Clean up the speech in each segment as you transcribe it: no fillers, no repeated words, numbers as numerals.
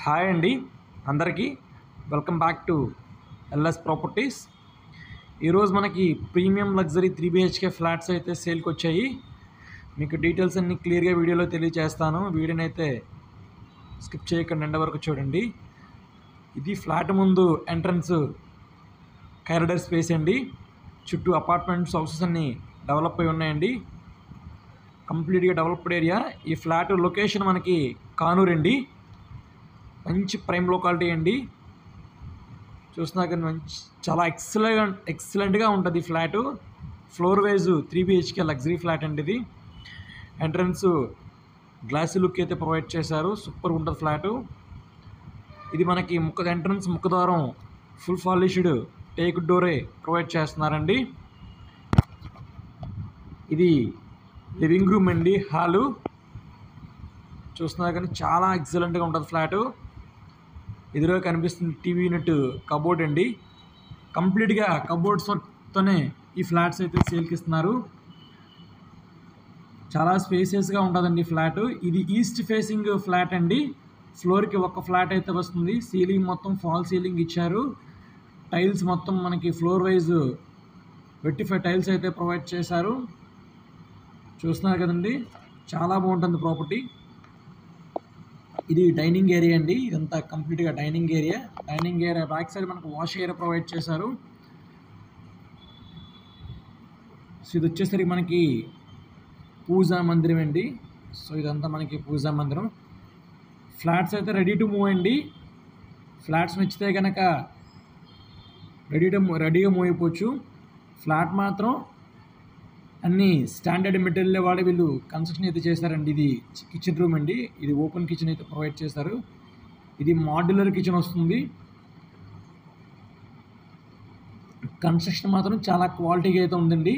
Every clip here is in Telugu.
హాయ్ అండి అందరికీ welcome back to LS properties. ఈరోజు మనకి ప్రీమియం లగ్జరీ 3 BHK ఫ్లాట్స్ అయితే సేల్కి వచ్చాయి. మీకు డీటెయిల్స్ అన్నీ క్లియర్గా వీడియోలో తెలియజేస్తాను. వీడియోని అయితే స్కిప్ చేయకుండా ఎండ్ వరకు చూడండి. ఇది ఫ్లాట్ ముందు ఎంట్రన్స్ కారిడార్ స్పేస్ అండి. చుట్టూ అపార్ట్మెంట్స్ హౌసెస్ అన్నీ డెవలప్ అయి ఉన్నాయండి. కంప్లీట్గా డెవలప్డ్ ఏరియా. ఈ ఫ్లాట్ లొకేషన్ మనకి కానూరు అండి. మంచి ప్రైమ్ లొకాలిటీ అండి. చూసినా కానీ చాలా ఎక్సలెంట్గా ఉంటుంది flat. Floor wise 3 BHK luxury flat అండి. ఇది ఎంట్రన్స్ గ్లాసీ లుక్ అయితే ప్రొవైడ్ చేశారు. సూపర్ ఉంటుంది ఫ్లాటు. ఇది మనకి ఎంట్రన్స్ ముఖద్వారం ఫుల్ పాలిష్డ్ టేక్ డోరే ప్రొవైడ్ చేస్తున్నారండి. ఇది లివింగ్ రూమ్ అండి, హాలు. చూస్తున్నా కానీ చాలా ఎక్సలెంట్గా ఉంటుంది ఫ్లాటు. ఎదురుగా కనిపిస్తుంది టీవీ యూనిట్ కబోర్డ్ అండి. కంప్లీట్గా కబోర్డ్స్తోనే ఈ ఫ్లాట్స్ అయితే సేల్కి ఇస్తున్నారు. చాలా స్పేసియస్గా ఉంటుందండి ఫ్లాటు. ఇది ఈస్ట్ ఫేసింగ్ ఫ్లాట్ అండి. ఫ్లోర్కి ఒక ఫ్లాట్ అయితే వస్తుంది. సీలింగ్ మొత్తం ఫాల్ సీలింగ్ ఇచ్చారు. టైల్స్ మొత్తం మనకి ఫ్లోర్ వైజ్ 25 టైల్స్ అయితే ప్రొవైడ్ చేశారు. చూస్తున్నారు కదండి, చాలా బాగుంటుంది ప్రాపర్టీ. ఇది డైనింగ్ ఏరియా అండి. ఇదంతా కంప్లీట్గా డైనింగ్ ఏరియా. బ్యాక్ సైడ్ మనకు వాష్ ఏరియా ప్రొవైడ్ చేశారు. సో ఇది వచ్చేసరికి మనకి పూజా మందిరం అండి. సో ఇదంతా మనకి పూజా మందిరం. ఫ్లాట్స్ అయితే రెడీ టు మూవ్ అండి. ఫ్లాట్స్ నచ్చితే కనుక రెడీగా మూవ్ అయిపోవచ్చు. ఫ్లాట్ మాత్రం అన్నీ స్టాండర్డ్ మెటీరియల్ వాడి వీళ్ళు కన్స్ట్రక్షన్ అయితే చేశారండి. ఇది కిచెన్ రూమ్ అండి. ఇది ఓపెన్ కిచెన్ అయితే ప్రొవైడ్ చేశారు. ఇది మాడ్యులర్ కిచెన్ వస్తుంది. కన్స్ట్రక్షన్ మాత్రం చాలా క్వాలిటీగా అయితే ఉందండి.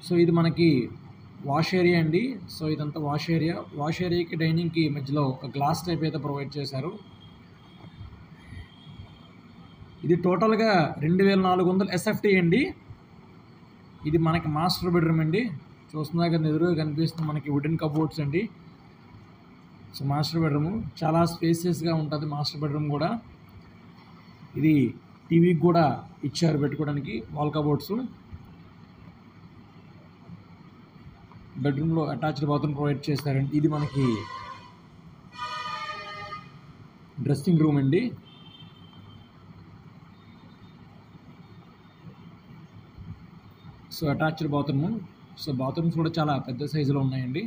సో ఇది మనకి వాష్ ఏరియా అండి. సో ఇదంతా వాష్ ఏరియాకి డైనింగ్కి మధ్యలో ఒక గ్లాస్ టైప్ అయితే ప్రొవైడ్ చేశారు. ఇది టోటల్గా 2400 SFT అండి. ఇది మనకి మాస్టర్ బెడ్రూమ్ అండి. చూస్తున్నా కదా, ఎదురుగా కనిపిస్తుంది మనకి వుడెన్ కబోర్డ్స్ అండి. సో మాస్టర్ బెడ్రూమ్ చాలా స్పేసియస్గా ఉంటుంది. మాస్టర్ బెడ్రూమ్ కూడా ఇది టీవీకి కూడా ఇచ్చారు పెట్టుకోవడానికి వాల్ కబోర్డ్స్. బెడ్రూమ్లో అటాచ్డ్ బాత్రూమ్ ప్రొవైడ్ చేస్తారండి. ఇది మనకి డ్రెస్సింగ్ రూమ్ అండి. So attached bathroom. So bathrooms కూడా చాలా పెద్ద సైజులో ఉన్నాయండి.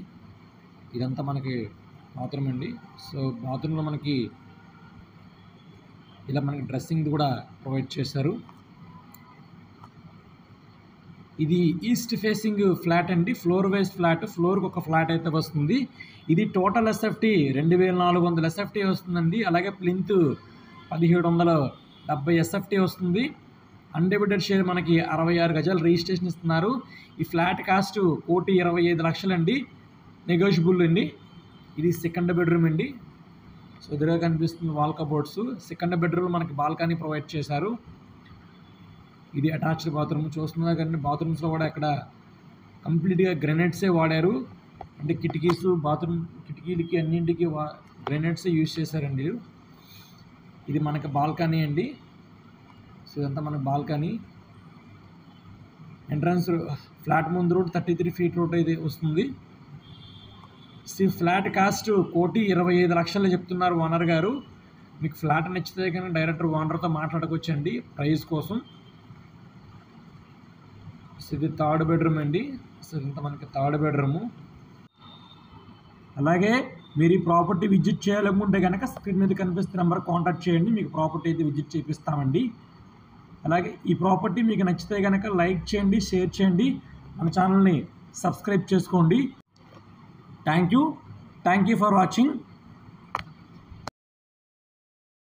ఇదంతా మనకి బాత్రూమ్ అండి. సో బాత్రూంలో మనకి ఇలా మనకి డ్రెస్సింగ్ కూడా ప్రొవైడ్ చేశారు. ఇది ఈస్ట్ ఫేసింగ్ ఫ్లాట్ అండి. Floor wise flat. ఫ్లోర్కి ఒక ఫ్లాట్ అయితే వస్తుంది. ఇది టోటల్ SFT 2400 SFT వస్తుందండి. అలాగే ప్లింత్ 1770 SFT వస్తుంది. అన్డివైడెడ్ షేర్ మనకి 66 గజాలు రిజిస్ట్రేషన్ ఇస్తున్నారు. ఈ ఫ్లాట్ కాస్ట్ 1,25,00,000 అండి. నెగోషియబుల్ అండి. ఇది సెకండ్ బెడ్రూమ్ అండి. సో ఎదురుగా కనిపిస్తుంది వాల్ కబోర్డ్స్. సెకండ్ బెడ్రూమ్ మనకి బాల్కనీ ప్రొవైడ్ చేశారు. ఇది అటాచ్డ్ బాత్రూమ్. చూస్తున్నా కానీ బాత్రూమ్స్లో కూడా ఇక్కడ కంప్లీట్గా గ్రెనైట్సే వాడారు. అంటే కిటికీలకి అన్నింటికి గ్రెనైట్సే యూజ్ చేశారండి. ఇది మనకి బాల్కనీ అండి. సో ఇదంతా మన బాల్కనీ. ఎంట్రన్స్ ఫ్లాట్ ముందు రోడ్ 33 ఫీట్ రోడ్ అయితే వస్తుంది. ఫ్లాట్ కాస్ట్ 1,25,00,000 చెప్తున్నారు ఓనర్ గారు. మీకు ఫ్లాట్ నచ్చితే కానీ డైరెక్టర్ ఓనర్తో మాట్లాడుకోవచ్చండి ప్రైస్ కోసం. సో ఇది థర్డ్ బెడ్రూమ్ అండి. సో ఇదంతా మనకి థర్డ్ బెడ్రూము. అలాగే మీరు ఈ ప్రాపర్టీ విజిట్ చేయాలనుకుంటే కనుక స్క్రీన్ మీద కనిపిస్తున్న నెంబర్ కాంటాక్ట్ చేయండి. మీకు ప్రాపర్టీ అయితే విజిట్ చేపిస్తామండి. అలాగే ఈ ప్రాపర్టీ మీకు నచ్చితే కనుక లైక్ చేయండి, షేర్ చేయండి, మన ఛానల్ని సబ్స్క్రైబ్ చేసుకోండి. Thank you for watching.